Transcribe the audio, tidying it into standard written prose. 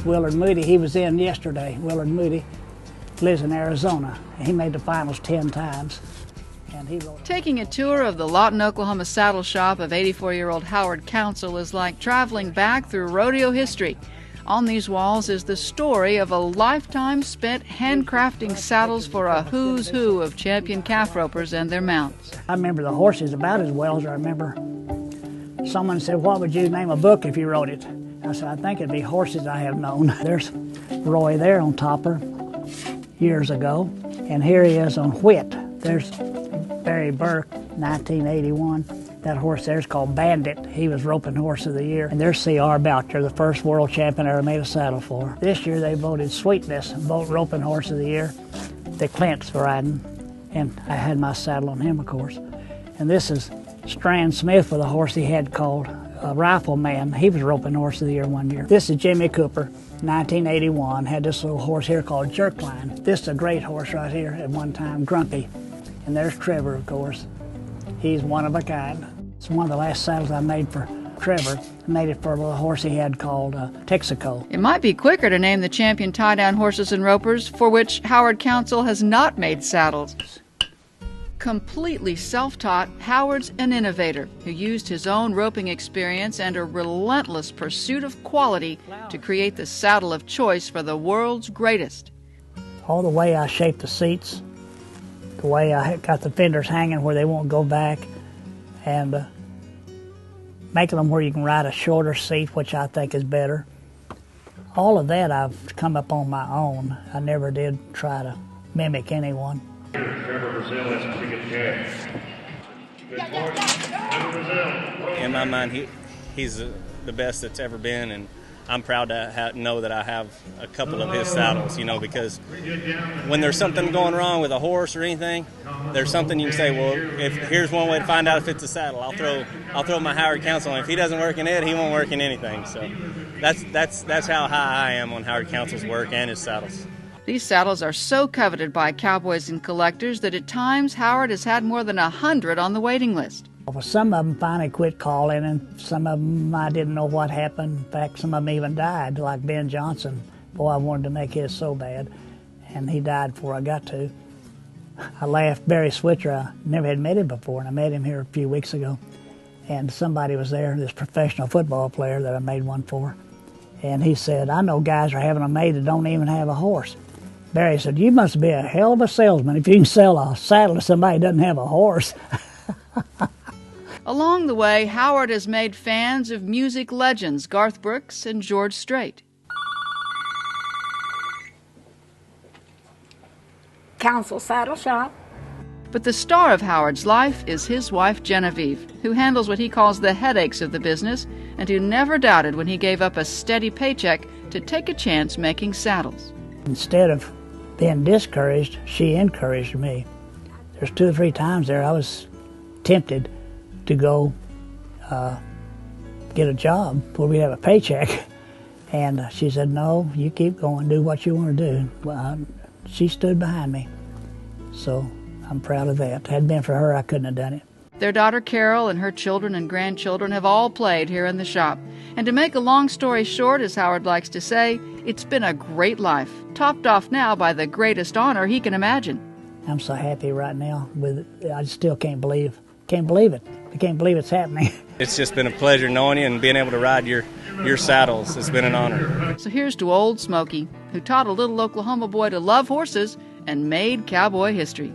Willard Moody, he was in yesterday. Willard Moody lives in Arizona. He made the finals 10 times. And he wrote. Taking a tour of the Lawton, Oklahoma saddle shop of 84-year-old Howard Council is like traveling back through rodeo history. On these walls is the story of a lifetime spent handcrafting saddles for a who's who of champion calf ropers and their mounts. I remember the horses about as well as I remember. Someone said, what would you name a book if you wrote it? I said, I think it'd be Horses I Have Known. There's Roy there on topper years ago, and here he is on Whit. There's Barry Burke, 1981. That horse there's called Bandit. He was roping horse of the year. And there's C.R. Boucher, the first world champion I ever made a saddle for. This year they voted Sweetness, roping horse of the year, that Clint's riding. And I had my saddle on him, of course. And this is Strand Smith with a horse he had called Rifleman. He was roping horse of the year one year. This is Jimmy Cooper, 1981. Had this little horse here called Jerkline. This is a great horse right here at one time, Grumpy. And there's Trevor, of course. He's one of a kind. It's one of the last saddles I made for Trevor. I made it for a little horse he had called Texaco. It might be quicker to name the champion tie-down horses and ropers for which Howard Council has not made saddles. Completely self-taught, Howard's an innovator who used his own roping experience and a relentless pursuit of quality to create the saddle of choice for the world's greatest. All the way I shaped the seats, the way I got the fenders hanging where they won't go back, and making them where you can ride a shorter seat, which I think is better. All of that I've come up on my own. I never did try to mimic anyone. In my mind, he's the best that's ever been, and I'm proud to know that I have a couple of his saddles, because when there's something going wrong with a horse or anything, there's something you can say, well, here's one way to find out if it's a saddle. I'll throw my Howard Council, and if he doesn't work in it, he won't work in anything. So that's how high I am on Howard Council's work and his saddles. These saddles are so coveted by cowboys and collectors that at times Howard has had more than 100 on the waiting list. Well, some of them finally quit calling, and some of them I didn't know what happened. In fact, some of them even died, like Ben Johnson. Boy, I wanted to make his so bad, and he died before I got to. I laughed. Barry Switzer, I never had met him before, and I met him here a few weeks ago. And somebody was there, this professional football player that I made one for, and he said, I know guys are having them made that don't even have a horse. Barry said, you must be a hell of a salesman if you can sell a saddle to somebody who doesn't have a horse. Along the way, Howard has made fans of music legends Garth Brooks and George Strait. Council Saddle Shop. But the star of Howard's life is his wife Genevieve, who handles what he calls the headaches of the business and who never doubted when he gave up a steady paycheck to take a chance making saddles. Instead of being discouraged, she encouraged me. There's 2 or 3 times there I was tempted to go get a job where we have a paycheck. And she said, no, you keep going, do what you want to do. Well, she stood behind me. So I'm proud of that. If it hadn't been for her, I couldn't have done it. Their daughter Carol and her children and grandchildren have all played here in the shop. And to make a long story short, as Howard likes to say, it's been a great life, topped off now by the greatest honor he can imagine. I'm so happy right now with it. I still can't believe it. I can't believe it's happening. It's just been a pleasure knowing you and being able to ride your saddles. It's been an honor. So here's to Old Smoky, who taught a little Oklahoma boy to love horses and made cowboy history.